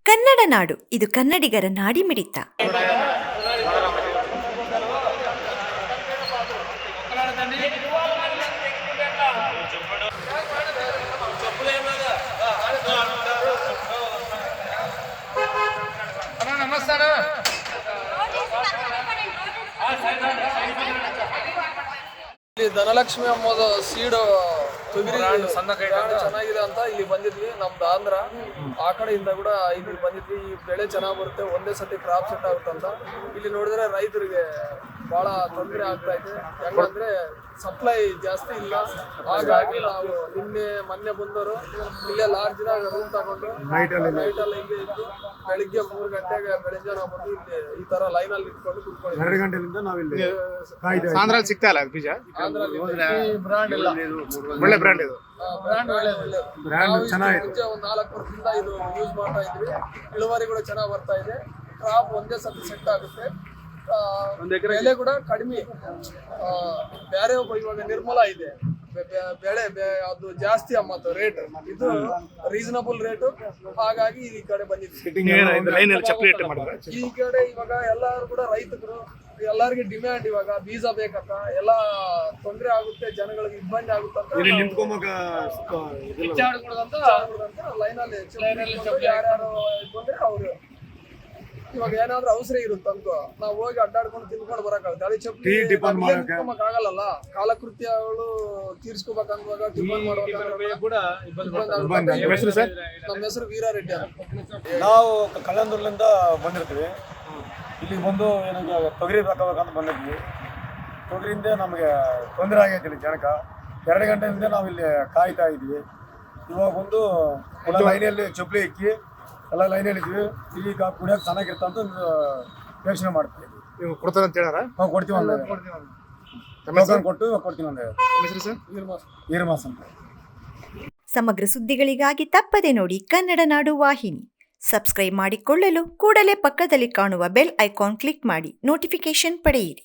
ಕನ್ನಡ ನಾಡು, ಇದು ಕನ್ನಡಿಗರ ನಾಡಿಮಿಡಿತ. ಇಲ್ಲಿ ಧನಲಕ್ಷ್ಮಿ ಅಮ್ಮದ ಸೀಡ್ ತೊಗರಿ ಚೆನ್ನಾಗಿದೆ ಅಂತ ಇಲ್ಲಿ ಬಂದಿದ್ವಿ. ನಮ್ದು ಆಂಧ್ರ ಆ ಕಡೆಯಿಂದ ಕೂಡ ಇಲ್ಲಿ ಬಂದಿದ್ವಿ. ಈ ಬೆಳೆ ಚೆನ್ನಾಗಿ ಬರುತ್ತೆ, ಒಂದೇ ಸತಿ ಕ್ರಾಪ್ ಸೆಟ್ ಆಗುತ್ತಂತ. ಇಲ್ಲಿ ನೋಡಿದ್ರೆ ರೈತರಿಗೆ ಬಹಳ ತೊಂದರೆ ಆಗ್ತಾ ಇದೆ. ಯಾಕಂದ್ರೆ ಸಪ್ಲೈ ಜಾಸ್ತಿ ಇಲ್ಲ. ಹಾಗಾಗಿ ನಾವು ಮೊನ್ನೆ ಬಂದವರು ಇಲ್ಲೇ ಲಾಡ್ಜ್ನಾಗ ರೂಮ್ ತಗೊಂಡು ನೈಟಲ್ಲಿ ಹಿಂಗೆ ಇದ್ದು ಬೆಳಿಗ್ಗೆ 3 ಗಂಟೆಗೆ ಬೆಳಿಗ್ಗೆ ನಾವು ಬಂದು ಇಲ್ಲಿ ಈ ತರ ಲೈನ್ ಅಲ್ಲಿ ಇಟ್ಕೊಂಡು ಕುತ್ಕೊಂಡು 2 ಗಂಟೆಯಿಂದ ನಾವಿಲ್ಲಿ ಆಂಧ್ರಲ್ಲಿ ಸಿಗ್ತಾ ಇಲ್ಲ ಬೀಜ. ಬ್ರಾಂಡ್ ಇಲ್ಲ, ಒಳ್ಳೆ ಬ್ರ್ಯಾಂಡ್ ಇದು. ಬ್ರಾಂಡ್ ಒಳ್ಳೆದಿಲ್ಲ. ಮುಂಚೆ ಒಂದು 4 ವರ್ಷದಿಂದ ಇದು ಯೂಸ್ ಮಾಡ್ತಾ ಇದ್ವಿ. ಇಳುವರಿ ಕೂಡ ಚೆನ್ನಾಗಿ ಬರ್ತಾ ಇದೆ. ಕ್ರಾಪ್ ಒಂದೇ ಸತಿ ಸೆಟ್ ಆಗುತ್ತೆ. ಬೆಲೆ ಕೂಡ ಕಡಿಮೆ. ಬೇರೆ ಇವಾಗ ನಿರ್ಮಲ ಇದೆ ಬೆಳೆ, ಅದು ಜಾಸ್ತಿ ಅಮ್ಮತ್ತು ರೇಟ್, ಇದು ರೀಸನಬಲ್ ರೇಟು. ಹಾಗಾಗಿ ಈ ಕಡೆ ಬಂದಿದ್ವಿ. ಈ ಕಡೆ ಇವಾಗ ಎಲ್ಲಾರು ಕೂಡ ರೈತರು ಎಲ್ಲರಿಗೆ ಡಿಮ್ಯಾಂಡ್. ಇವಾಗ ಬೀಜ ಬೇಕಂತ ಎಲ್ಲ ತೊಂದರೆ ಆಗುತ್ತೆ, ಜನಗಳಿಗೆ ಇಬ್ಬಂದಿ ಆಗುತ್ತೆ ಅಂತ ಲೈನಲ್ಲಿ ಯಾರ್ಯಾರು ಬಂದ್ರೆ ಅವ್ರು ಇವಾಗ ಏನಾದ್ರೂ ಅವಸರ ಇರುತ್ತಂತ ನಾವು ಹೋಗಿ ಅಡ್ಡಾಡ್ಕೊಂಡು ತಿನ್ಕೊಂಡು ಬರಕಾಗುತ್ತೆ. ಅದೇ ಚಪ್ಪಲಿ ಆಗಲ್ಲ. ಕಾಲಕೃತ್ಯಗಳು ತೀರ್ಸ್ಕೋಬೇಕಂದಾಗ ಟಿಫನ್ ಮಾಡುವಾಗ ನಮ್ಮ ಹೆಸರು ವೀರಾರೆಡ್ಡಿ ಅಂತ. ನಾವು ಕಲ್ಲಂದೂರ್ಲಿಂದ ಬಂದಿರ್ತೀವಿ. ಇಲ್ಲಿ ಬಂದು ಏನಾಗ ತೊಗರಿ ಬೇಕಂತ ಬಂದಿದ್ವಿ. ತೊಗರಿಯಿಂದ ನಮಗೆ ತೊಂದರೆ ಆಗೈತಿ ಇಲ್ಲಿ ಜನಕ್ಕೆ. 2 ಗಂಟೆಯಿಂದ ನಾವು ಇಲ್ಲಿ ಕಾಯ್ತಾ ಇದ್ವಿ. ಇವಾಗ ಒಂದು ಎಲ್ಲ ಲೈನಲ್ಲಿ ಚಪ್ಪಲಿ ಇಕ್ಕಿ ಎಲ್ಲ ಲೈನಲ್ಲಿ ಇದ್ವಿ. ಈಗ ಕುಡಿಯೋಕೆ ಚೆನ್ನಾಗಿರ್ತ ಅಂತ ಯೋಚನೆ ಮಾಡ್ತೀವಿ. ನೀವು ಕೊಡ್ತಾರೆ ಅಂತ ಹೇಳಾರ? ನಾವು ಕೊಡ್ತೀವಿ, ಕೊಟ್ಟು ಕೊಡ್ತೀವಿ. ಈರ್ಮಾಸ್ ಅಂತ. ಸಮಗ್ರ ಸುದ್ದಿಗಳಿಗಾಗಿ ತಪ್ಪದೆ ನೋಡಿ ಕನ್ನಡ ನಾಡು ವಾಹಿನಿ. ಸಬ್ಸ್ಕ್ರೈಬ್ ಮಾಡಿಕೊಳ್ಳಲು ಕೂಡಲೇ ಪಕ್ಕದಲ್ಲಿ ಕಾಣುವ ಬೆಲ್ ಐಕಾನ್ ಕ್ಲಿಕ್ ಮಾಡಿ ನೋಟಿಫಿಕೇಶನ್ ಪಡೆಯಿರಿ.